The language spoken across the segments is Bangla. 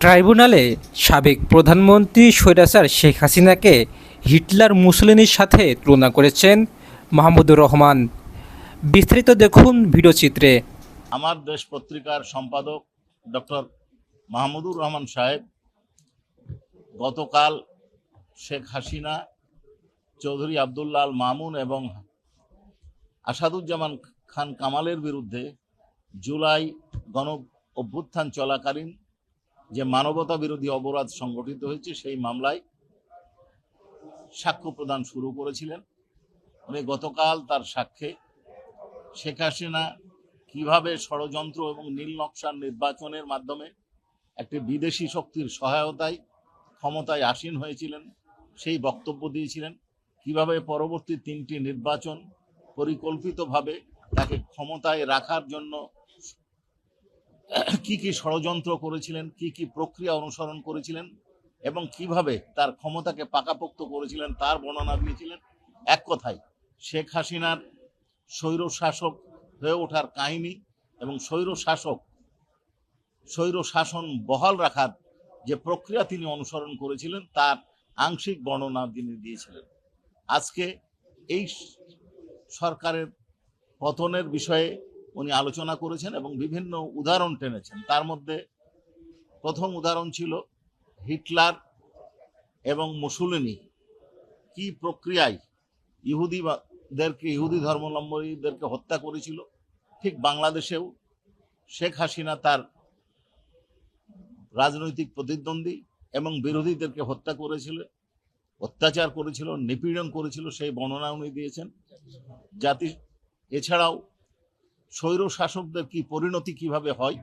ট্রাইব্যুনালে সাবেক প্রধানমন্ত্রী স্বৈরাচার শেখ হাসিনাকে হিটলার মুসোলিনির সাথে তুলনা করেছেন মাহমুদুর রহমান। বিস্তারিত দেখুন ভিডিওচিত্রে। আমার দেশ পত্রিকার সম্পাদক ডক্টর মাহমুদুর রহমান সাহেব গতকাল শেখ হাসিনা, চৌধুরী আবদুল্লাহ আল মামুন এবং আসাদুজ্জামান খান কামালের বিরুদ্ধে জুলাই গণ অভ্যুত্থান চলাকালীন যে মানবতা বিরোধী অপরাধ সংগঠিত হয়েছে সেই মামলায় সাক্ষ্য প্রদান শুরু করেছিলেন। উনি গতকাল তার সাক্ষ্যে শেখ হাসিনা কিভাবে ষড়যন্ত্র এবং নীল নকশার নির্বাচনের মাধ্যমে একটি বিদেশি শক্তির সহায়তায় ক্ষমতায় আসীন হয়েছিলেন সেই বক্তব্য দিয়েছিলেন। কিভাবে পরবর্তী তিনটি নির্বাচন পরিকল্পিতভাবে তাকে ক্ষমতায় রাখার জন্য কি কি ষড়যন্ত্র করেছিলেন, কি কি প্রক্রিয়া অনুসরণ করেছিলেন এবং কিভাবে তার ক্ষমতাকে পাকাপোক্ত করেছিলেন তার বর্ণনা দিয়েছিলেন। এক কথায় শেখ হাসিনার স্বৈর শাসক হয়ে ওঠার কাহিনী এবং স্বৈর শাসন বহাল রাখার যে প্রক্রিয়া তিনি অনুসরণ করেছিলেন তার আংশিক বর্ণনা তিনি দিয়েছিলেন। আজকে এই সরকারের পতনের বিষয়ে উনি আলোচনা করেছেন এবং বিভিন্ন উদাহরণ টেনেছেন। তার মধ্যে প্রথম উদাহরণ ছিল হিটলার এবং মুসোলিনি কি প্রক্রিয়ায় ইহুদি ধর্মাবলম্বীদেরকে হত্যা করেছিল। ঠিক বাংলাদেশেও শেখ হাসিনা তার রাজনৈতিক প্রতিদ্বন্দ্বী এবং বিরোধীদেরকে হত্যা করেছিল, অত্যাচার করেছিল, নিপীড়ন করেছিল, সেই বর্ণনা উনি দিয়েছেন। এছাড়াও স্বৈর শাসকদের কি পরিণতি কিভাবে হয়,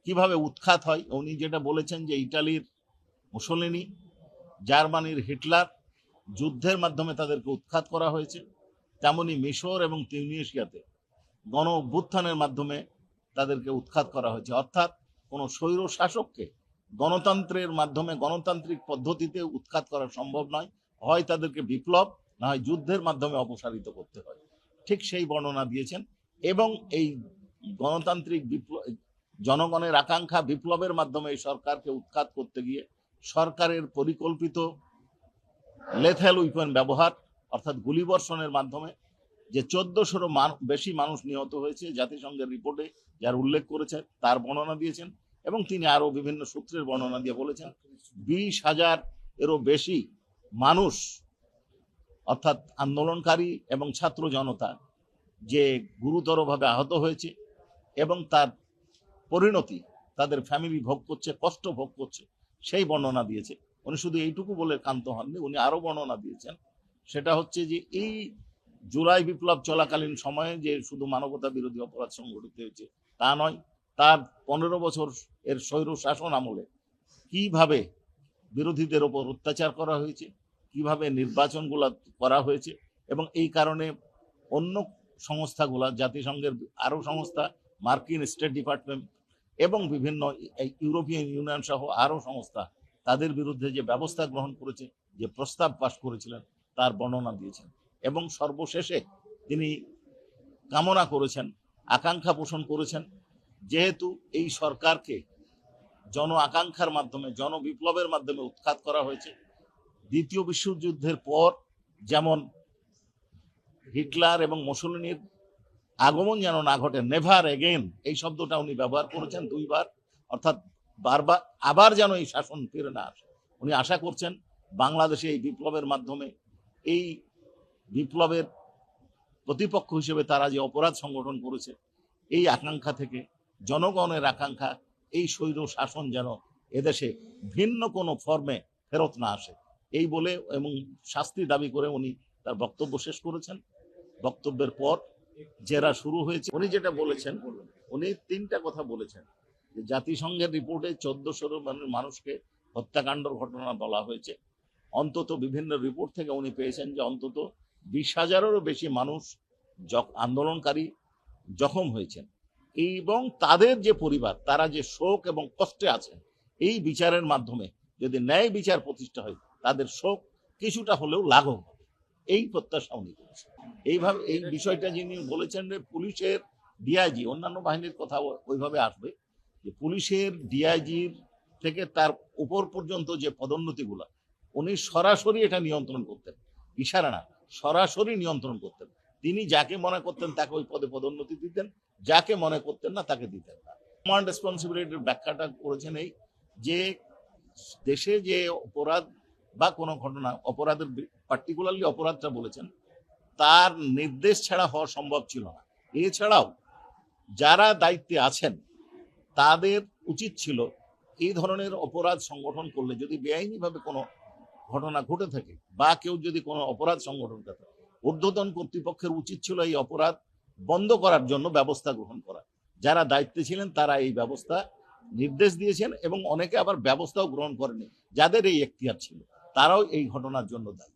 কিভাবে উৎখাত হয়। উনি যেটা বলেছেন যে ইটালির মুসোলিনি, জার্মানির হিটলার যুদ্ধের মাধ্যমে তাদেরকে উৎখাত করা হয়েছে, তেমনি মিশর এবং তিউনিসিয়াতে গণ অভ্যুত্থানের মাধ্যমে তাদেরকে উৎখাত করা হয়েছে। অর্থাৎ কোনো স্বৈর শাসককে গণতন্ত্রের মাধ্যমে গণতান্ত্রিক পদ্ধতিতে উৎখাত করা সম্ভব নয়, হয় তাদেরকে বিপ্লব না হয় যুদ্ধের মাধ্যমে অপসারিত করতে হয়। ঠিক সেই বর্ণনা দিয়েছেন এবং এই গণতান্ত্রিক জনগণের আকাঙ্ক্ষা বিপ্লবের মাধ্যমে এই সরকারকে উৎখাত করতে গিয়ে সরকারের পরিকল্পিত লেথেল উইপন ব্যবহার অর্থাৎ গুলিবর্ষণের মাধ্যমে যে 1400-এরও বেশি মানুষ নিহত হয়েছে জাতিসংঘের রিপোর্টে যার উল্লেখ করেছে তার বর্ণনা দিয়েছেন এবং তিনি আরো বিভিন্ন সূত্রের বর্ণনা দিয়ে বলেছেন 20,000-এরও বেশি মানুষ অর্থাৎ আন্দোলনকারী এবং ছাত্র জনতা যে গুরুতরভাবে আহত হয়েছে এবং তার পরিণতি তাদের ফ্যামিলি ভোগ করছে, কষ্ট ভোগ করছে, সেই বর্ণনা দিয়েছে। উনি শুধু এইটুকু বলে ক্ষান্ত হননি, উনি আরো বর্ণনা দিয়েছেন। সেটা হচ্ছে যে এই জুলাই বিপ্লব চলাকালীন সময়ে যে শুধু মানবতা বিরোধী অপরাধ সংঘটিত হয়েছে তা নয়, তার 15 বছর এর স্বৈর শাসন আমলে কিভাবে বিরোধীদের ওপর অত্যাচার করা হয়েছে, কিভাবে নির্বাচনগুলো করা হয়েছে এবং এই কারণে অন্য সংস্থাগুলা, জাতিসংঘের আরো সংস্থা, মার্কিন স্টেট ডিপার্টমেন্ট এবং বিভিন্ন ইউরোপিয়ান ইউনিয়ন সহ আরো সংস্থা তাদের বিরুদ্ধে যে ব্যবস্থা গ্রহণ করেছে, যে প্রস্তাব পাশ করেছিলেন তার বর্ণনা দিয়েছেন এবং সর্বশেষে তিনি কামনা করেছেন, আকাঙ্ক্ষা পোষণ করেছেন, যেহেতু এই সরকারকে জন আকাঙ্ক্ষার মাধ্যমে জনবিপ্লবের মাধ্যমে উৎখাত করা হয়েছে, দ্বিতীয় বিশ্বযুদ্ধের পর যেমন হিটলার এবং মুসোলিনির আগমন যেন না ঘটে, নেভার এগেইন এই শব্দটা উনি ব্যবহার করেছেন 2 বার, অর্থাৎ বারবার আবার যেন এই শাসন ফিরে না আসে। উনি আশা করছেন বাংলাদেশে এই বিপ্লবের মাধ্যমে এই বিপ্লবের প্রতিপক্ষ হিসেবে তারা যে অপরাধ সংগঠন করেছে এই আকাঙ্ক্ষা থেকে জনগণের আকাঙ্ক্ষা এই স্বৈর শাসন যেন এদেশে ভিন্ন কোনো ফর্মে ফেরত না আসে এই বলে এবং শাস্তি দাবি করে উনি তার বক্তব্য শেষ করেছেন। বক্তব্যের পর জেরা শুরু হয়েছে। উনি যেটা বলেছেন, উনি 3টা কথা বলেছেন যে জাতিসংঘের রিপোর্টে 1400-এরও মানুষকে হত্যাকাণ্ডর ঘটনা বলা হয়েছে। অন্তত বিভিন্ন রিপোর্ট থেকে উনি পেয়েছেন যে অন্তত 20,000-এরও বেশি মানুষ আন্দোলনকারী জখম হয়েছেন এবং তাদের যে পরিবার তারা যে শোক এবং কষ্টে আছেন, এই বিচারের মাধ্যমে যদি ন্যায় বিচার প্রতিষ্ঠা হয় তাদের শোক কিছুটা হলেও লাঘব হবে, এই প্রত্যাশা উনি করেছেন। এইভাবে এই বিষয়টা যিনি বলেছেন যে পুলিশের ডিআইজি, অন্যান্য বাহিনীর কথা ওইভাবে আসবে, যে পুলিশের ডিআইজির থেকে তার উপর পর্যন্ত যে পদোন্নতিগুলো, উনি সরাসরি এটা নিয়ন্ত্রণ করতেন, ইশারা না, সরাসরি নিয়ন্ত্রণ করতেন। তিনি যাকে মনে করতেন তাকে ওই পদে পদোন্নতি দিতেন, যাকে মনে করতেন না তাকে দিতেন না। কমান্ড রেসপন্সিবিলিটির ব্যাখ্যাটা করেছেন এই যে দেশে যে অপরাধ বা কোনো ঘটনা, অপরাধের পার্টিকুলারলি অপরাধটা বলেছেন, তার নির্দেশ ছাড়া হওয়া সম্ভব ছিল না। এছাড়াও যারা দায়িত্বে আছেন তাদের উচিত ছিল এই ধরনের অপরাধ সংগঠন করলে, যদি বেআইনিভাবে কোনো ঘটনা ঘটে থাকে বা কেউ যদি কোনো অপরাধ সংগঠন করে, ঊর্ধ্বতন কর্তৃপক্ষের উচিত ছিল এই অপরাধ বন্ধ করার জন্য ব্যবস্থা গ্রহণ করা। যারা দায়িত্বে ছিলেন তারা এই ব্যবস্থা নির্দেশ দিয়েছেন এবং অনেকে আবার ব্যবস্থাও গ্রহণ করেনি, যাদের এই এখতিয়ার ছিল তারাও এই ঘটনার জন্য দায়ী।